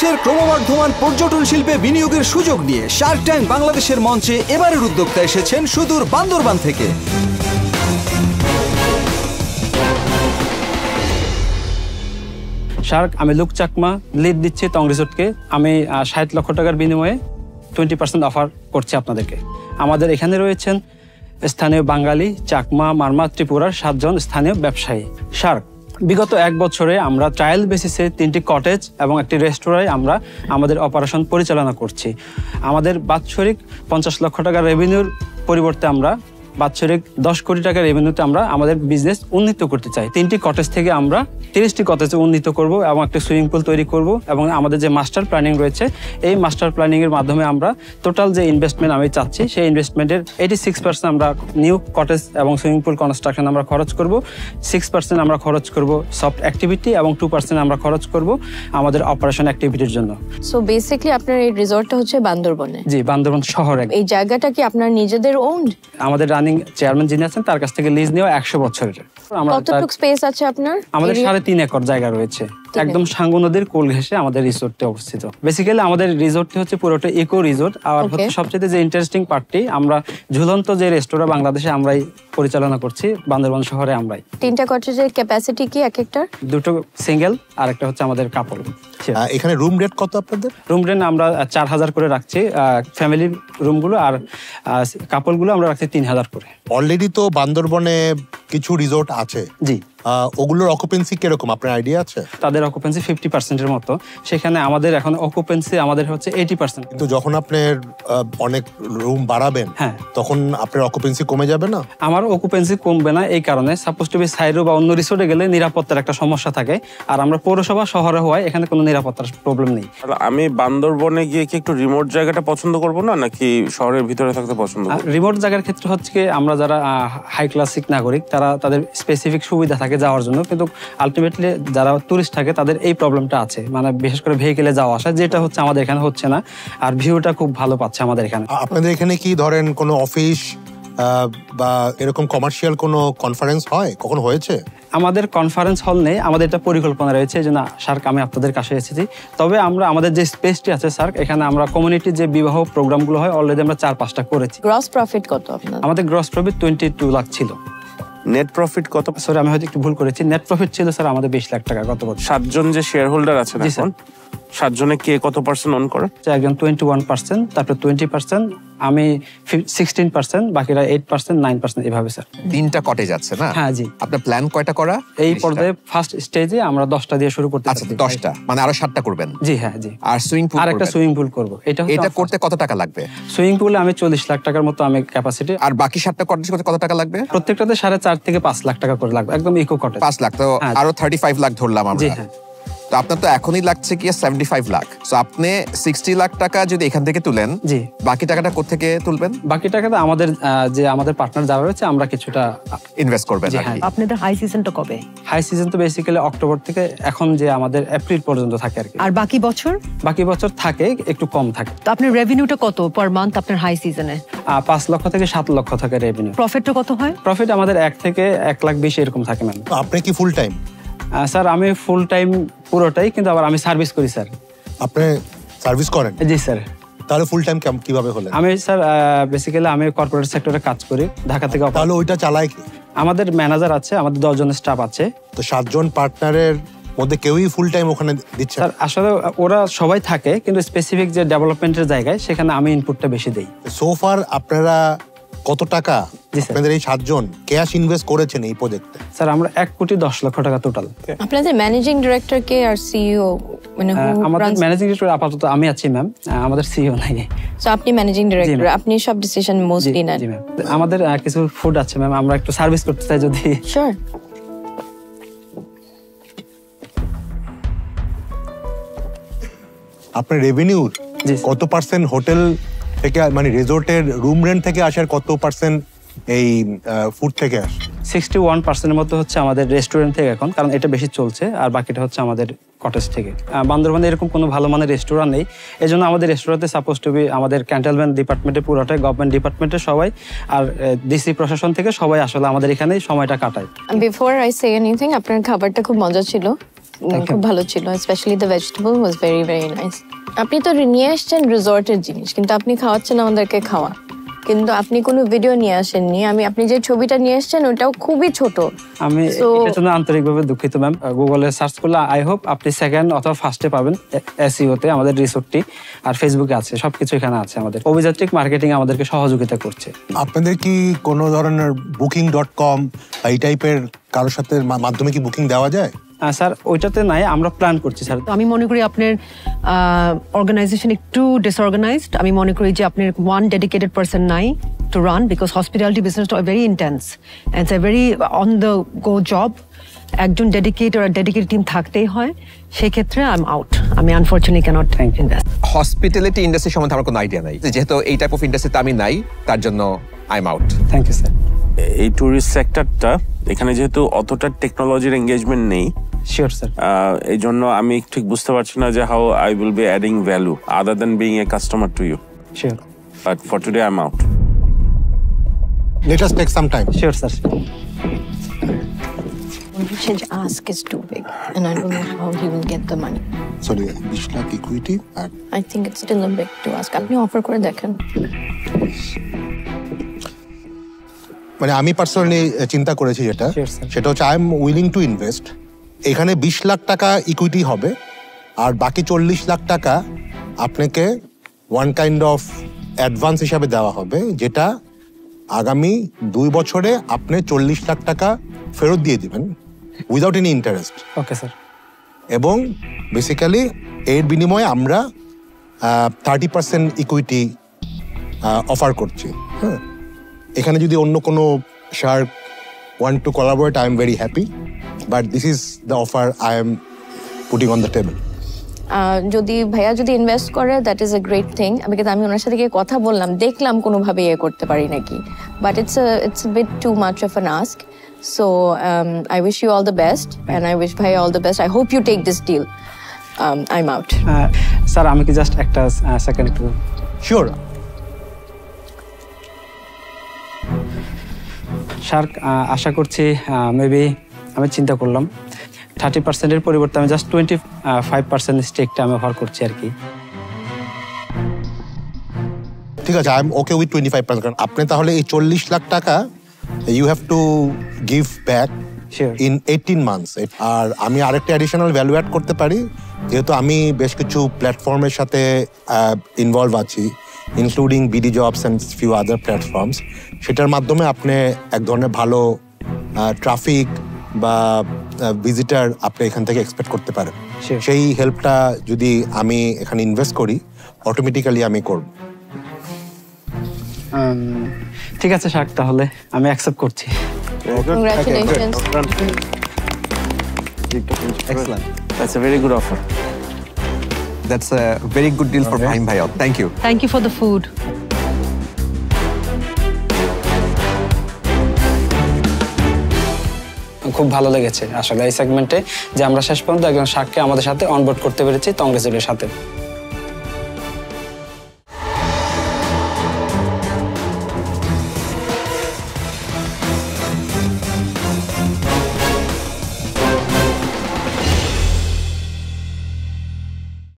দেশের ক্রমবর্ধমান পর্যটন শিল্পে বিনিয়োগের সুযোগ নিয়ে শার্ক ট্যাঙ্ক বাংলাদেশের মঞ্চে এবারের উদ্যোক্তা এসেছেন সুদূর বান্দরবান থেকে। শার্ক, আমি লুক চাকমা, লিড দিচ্ছি টং রিসোর্টকে। আমি 60 লক্ষ টাকার বিনিময়ে 20% অফার করছি আপনাদেরকে। আমাদের এখানে রয়েছেন স্থানীয় বাঙালি, চাকমা, মারমা, ত্রিপুরার 7 জন স্থানীয় ব্যবসায়ী। শার্ক বিগত 1 বছরে আমরা ট্রায়াল বেসিসে 3টি কটেজ এবং একটি রেস্টুরেন্টে আমরা আমাদের অপারেশন পরিচালনা করছি। আমাদের বাৎসরিক 50 লক্ষ টাকার রেভিনিউর পরিবর্তে আমরা বাৎসরিক 10 কোটি টাকার রেভিনিউতে আমরা আমাদের বিজনেস উন্নীত করতে চাই। 3টি কটেজ থেকে আমরা 30টি কটেজে উন্নীত করব এবং একটা সুইমিং পুল তৈরি করব এবং আমাদের যে মাস্টার প্ল্যানিং রয়েছে এই মাস্টার প্ল্যানিং এর মাধ্যমে আমরা টোটাল যে ইনভেস্টমেন্ট আমি চাচ্ছি সেই ইনভেস্টমেন্টের 86% আমরা নিউ কটেজ এবং সুইমিং পুল কনস্ট্রাকশন আমরা খরচ করব, 6% আমরা খরচ করব সফট অ্যাক্টিভিটি এবং 2% আমরা খরচ করব আমাদের অপারেশন অ্যাক্টিভিটির জন্য। সো বেসিক্যালি আপনার এই রিসর্টটা হচ্ছে বান্দরবনে? জি, বান্দরবন শহরে। এই জায়গাটা কি আপনার নিজেদের ওন্ড? আমাদের রানিং চেয়ারম্যান যিনি আছেন তার কাছ থেকে লিজ নেওয়া 100 বছরের। কতটুকু স্পেস আছে আপনার? আমাদের 3.5 একর জায়গা রয়েছে, একদম সাঙ্গু নদীর কোল ঘেঁষে আমাদের রিসোর্টটি অবস্থিত। বেসিক্যালি আমাদের রিসোর্টটি হচ্ছে পুরোটা ইকো রিসোর্ট। আর সবচেয়ে যে ইন্টারেস্টিং পার্টটি, আমরা ঝুলন্ত যে রেস্টুরেন্ট বাংলাদেশে আমরাই পরিচালনা করছি, বান্দরবান শহরে আমরাই। 3টা কটেজের ক্যাপাসিটি কি এক একটার? 2টো সিঙ্গেল আর একটা হচ্ছে আমাদের কাপল। এখানে রুম রেট কত আপনাদের? রুম রেট আমরা 4000 করে রাখছি ফ্যামিলি রুমগুলো, আর কাপলগুলো আমরা রাখছি 3000 করে। অলরেডি তো বান্দরবনে কিছু রিসোর্ট আছে। জি। ওগুলোর অকুপেন্সি কিরকম আপনার আইডিয়া আছে? তাদের অকুপেন্সি 50% এর মতো, সেখানে আমাদের এখন অকুপেন্সি আমাদের হচ্ছে 80%। কিন্তু যখন আপনার অনেক রুম বাড়াবেন, হ্যাঁ, তখন আপনার অকুপেন্সি কমে যাবে না? আমার অকুপেন্সি কমবে না এই কারণে, সাপোজ টু বি সাইরো বা অন্য রিসোর্টে গেলে নিরাপত্তার একটা সমস্যা থাকে, আর আমরা পৌরসভা শহরে হওয়ায় এখানে কোনো নিরাপত্তার প্রবলেম নেই। আমি বান্দরবনে গিয়ে কি একটু রিমোট জায়গাটা পছন্দ করব না, নাকি শহরের ভিতরে থাকতে পছন্দ করব? রিমোট জায়গার ক্ষেত্রে হচ্ছে কি, আমরা যারা হাই ক্লাসিক নাগরিক তারা তাদের স্পেসিফিক সুবিধা থাকে যাওয়ার জন্য, কিন্তু আলটিমেটলি যারা টুরিস্ট থাকে তাদের এই প্রবলেমটা আছে, মানে বিশেষ করে ভেহিকেলে যাওয়া আসা, যেটা হচ্ছে আমাদের এখানে হচ্ছে না। আর ভিউটা খুব ভালো পাচ্ছে আমাদের এখানে। আপনাদের এখানে কি ধরেন কোনো অফিস বা এরকম কমার্শিয়াল কোনো কনফারেন্স হয়? কখনো হয়েছে? আমাদের কনফারেন্স হল নেই, আমাদের একটা পরিকল্পনা রয়েছে যে না স্যার আমি আপনাদের কাছে এসেছি, তবে আমরা আমাদের যে স্পেসটি আছে স্যার, এখানে আমরা কমিউনিটির যে বিবাহ প্রোগ্রামগুলো হয় অলরেডি আমরা 4-5টা করেছি। গ্রস প্রফিট কত আপনাদের? আমাদের গ্রস প্রফিট 22 লাখ ছিল। নেট প্রফিট কত? সরি, আমি হয়তো একটু ভুল করেছি, নেট প্রফিট ছিল স্যার আমাদের 20 লাখ টাকা গত বছর। 7 জন যে শেয়ার হোল্ডার আছেন এখন, 7 জনে কে কত পার্সেন্ট ওন করে? একজন 21%, তারপর 20%, আমি 16%, বাকিরা 8%, 9% এভাবে স্যার। 3টা কটেজ আছে না? হ্যাঁ জি। আপনার প্ল্যান কয়টা করা? এই পর্যায়ে ফার্স্ট স্টেজে আমরা 10টা দিয়ে শুরু করতে। আচ্ছা, 10টা মানে আরো 7টা করবেন? জি হ্যাঁ জি। আর সুইমিং পুল? আর একটা সুইমিং পুল করব। এটা করতে কত টাকা লাগবে? সুইমিং পুলে আমি 40 লাখ টাকার মতো আমি ক্যাপাসিটি। আর বাকি 7টা কটেজ করতে কত টাকা লাগবে? প্রত্যেকটাতে 4.5 থেকে 5 লাখ টাকা করে লাগবে, একদম ইকো কটেজ। 5 লাখ, তো আরো 35 লাখ ধরলাম আমরা। জি হ্যাঁ। তো আপনার তো এখনই লাগছে কি 75 লাখ। সো আপনি 60 লাখ টাকা যদি এখান থেকে তুলেন, জি, বাকি টাকাটা কোথা থেকে তুলবেন? বাকি টাকাটা আমাদের পার্টনার যারা রয়েছে আমরা কিছুটা ইনভেস্ট করবেন। আপনাদের হাই সিজনটা কবে? হাই সিজন তো বেসিক্যালি অক্টোবর থেকে এখন যে আমাদের এপ্রিল পর্যন্ত থাকে আর কি। আর বাকি বছর? বাকি বছর থাকে একটু কম থাকে। তো আপনার রেভিনিউটা কত পার মান্থ আপনার হাই সিজনে? 5 লক্ষ থেকে 7 লক্ষ থাকে রেভিনিউ। প্রফিটটা কত হয়? প্রফিট আমাদের 1 থেকে 1,20,000 এরকম থাকে ম্যাম। আপনি কি ফুল টাইম? স্যার আমি ফুল টাইম পুরোটাই, কিন্তু আবার আমি সার্ভিস করি স্যার। আপনি সার্ভিস করেন? জি স্যার। তাহলে ফুল টাইম কিভাবে হলেন? আমি স্যার বেসিক্যালি আমি কর্পোরেট সেক্টরে কাজ করি ঢাকা থেকে। তাহলে ওইটা চালায় কি? আমাদের ম্যানেজার আছে, আমাদের 10 জন স্টাফ আছে। তো 7 জন পার্টনারের মধ্যে কেউই ফুল টাইম ওখানে দিচ্ছে? স্যার আসলে ওরা সবাই থাকে, কিন্তু স্পেসিফিক যে ডেভেলপমেন্টের জায়গায় সেখানে আমি ইনপুটটা বেশি দেই। সোফার আপনারা কত টাকা আপনাদের এই 7 জন ক্যাশ ইনভেস্ট করেছেন এই প্রজেক্টে? স্যার আমরা 1,10,00,000 টাকা টোটাল। আপনাদের ম্যানেজিং ডিরেক্টর কে আর সিইও? মানে আমাদের ম্যানেজিং ডিরেক্টর আপাতত আমি আছি ম্যাম, আমাদের সিইও নাই। সো আপনি ম্যানেজিং ডিরেক্টর, আপনি সব ডিসিশন মোস্টলি নেন? জি ম্যাম। আমাদের কিছু ফুড আছে ম্যাম, আমরা একটু সার্ভিস করতে চাই যদি। শিওর। আপনার রেভিনিউ কত পার্সেন্ট হোটেল থেকে, মানে রিসোর্টের রুম রেন্ট থেকে আসে, আর কত পার্সেন্ট এই ফুড থেকে আসে? 61% মতো হচ্ছে আমাদের রেস্টুরেন্ট থেকে এখন, কারণ এটা বেশি চলছে, আর বাকিটা হচ্ছে আমাদের কটেজ থেকে। বান্দরবানে এরকম কোনো ভালো মানের রেস্টুরেন্ট নেই, এই জন্য আমাদের রেস্টুরেন্টে সাপোজ টু বি আমাদের ক্যান্টনমেন্ট ডিপার্টমেন্টে পুরোটাই, গভর্নমেন্ট ডিপার্টমেন্টের সবাই, আর ডিসি প্রশাসন থেকে সবাই আসলে আমাদের এখানেই সময়টা কাটায়। বিফোর আই সে এনিথিং, আপনার খাবারটা খুব মজা ছিল, খুব ভালো ছিল, specially the vegetable was very very nice. আপনি তো নিয়ে আসছেন রিসর্টের জিনিস, কিন্তু আপনি খাওয়াচ্ছেন আমাদেরকে খাওয়া, কিন্তু আপনি কোনো ভিডিও নিয়ে আসেননি। আপনি যে ছবিটা নিয়ে আসছেন ওটাও খুবই ছোট। আমি এটার জন্য আন্তরিকভাবে দুঃখিত ম্যাম। গুগলে সার্চ করলে আই হোপ আপনি সেকেন্ড অথবা ফার্স্টে পাবেন এসইওতে আমাদের রিসোর্টটি, আর ফেসবুকে আছে, সবকিছু এখানে আছে। আমাদের অভিযাত্রিক মার্কেটিং আমাদেরকে সহযোগিতা করছে। আপনাদের কি কোনো ধরনের Booking.com এই টাইপের কারোর সাথে মাধ্যমে কি বুকিং দেওয়া যায়? স্যার ওইটাতে নাই, আমরা প্ল্যান করছি স্যার। তো আমি মনে করি আপনার অর্গানাইজেশন একটু ডিসঅর্গানাইজড। আমি মনে করি যে আপনার ওয়ান ডেডিকেটেড পারসন নাই টু রান, বিকজ হসপিটালিটি বিজনেসটা very intense and it's a very on the go job. একজন ডেডিকেটেড টিম থাকতেই হয়, সেক্ষেত্রে আই এম আউট। আমি unfortunately cannot invest. Hospitality industry সম্বন্ধে আমার কোনো আইডিয়া নাই, যেহেতু এই টাইপ অফ ইন্ডাস্ট্রিতে আমি নাই, তার জন্য I am out. Thank you sir. এই ট্যুরিস্ট সেক্টরটা এখানে যেহেতু অতটা টেকনোলজির এঙ্গেজমেন্ট নেই, শিওর স্যার। এই জন্য আমি ঠিক বুঝতে পারছি না যে how I will be adding value other than being a customer to you. Sure. But for today I am out. Let us take some time. Sure sir. His ask is too big, and I don't know how he will get the money. Sorry, 20 lakh equity at I think it's still a big to ask. আপনি offer করে দেখেন। মানে আমি personally চিন্তা করেছি যেটা, Sure, sir. সেটা হচ্ছে I am willing to invest. এখানে 20 লাখ টাকা ইকুইটি হবে, আর বাকি 40 লাখ টাকা আপনাকে ওয়ান কাইন্ড অফ অ্যাডভান্স হিসাবে দেওয়া হবে, যেটা আগামী 2 বছরে আপনি 40 লাখ টাকা ফেরত দিয়ে দিবেন without any interest. Okay sir. এবং বেসিক্যালি এর বিনিময়ে আমরা 30% ইকুইটি অফার করছি। হ্যাঁ, এখানে যদি অন্য কোনো Shark want to collaborate, I am very happy, but this is the offer I am putting on the table. যদি ভাইয়া যদি ইনভেস্ট করে, that is a great thing. আমি ওনার সাথে গিয়ে কথা বললাম, দেখলাম কোনোভাবে করতে পারি নাকি, but it's a bit too much of an ask. So I wish you all the best, and I wish ভাইয়া all the best. I hope you take this deal. I'm out. Sir আমি কি just একটা second একটু? Sure. Shark, আশা করছি maybe আমি চিন্তা করলাম 30%-এর পরিবর্তে আমি জাস্ট 25% স্টেকটা আমি অফার করছি আর কি। ঠিক আছে, আই এম ওকে উইথ 25%। কারণ আপনি তাহলে এই 40 লাখ টাকা you have to give back Sure. In 18 months. আর আমি আরেকটা অ্যাডিশনাল ভ্যালু অ্যাড করতে পারি, যেহেতু আমি বেশ কিছু প্ল্যাটফর্মের সাথে ইনভলভ আছি, including BD jobs and few other platforms. সেটার মাধ্যমে আপনি এক ধরনের ভালো ট্রাফিক বা ভিজিটার আপনি এখান থেকে এক্সপেক্ট করতে পারেন। Sure. সেই হেল্পটা যদি আমি এখানে ইনভেস্ট করি, অটোমেটিক্যালি আমি করব। ঠিক আছে শার্ক, তাহলে আমি অ্যাকসেপ্ট করছি। Congratulations. Excellent. That's a very good offer. That's a very good deal for Fahim Bhaiya. Thank you. Thank you for the food. খুব ভালো লেগেছে আসলে এই সেগমেন্টে যে আমরা শেষ পর্যন্ত একজন শার্ককে আমাদের সাথে অনবোর্ড করতে পেরেছি তংরেজুলের সাথে।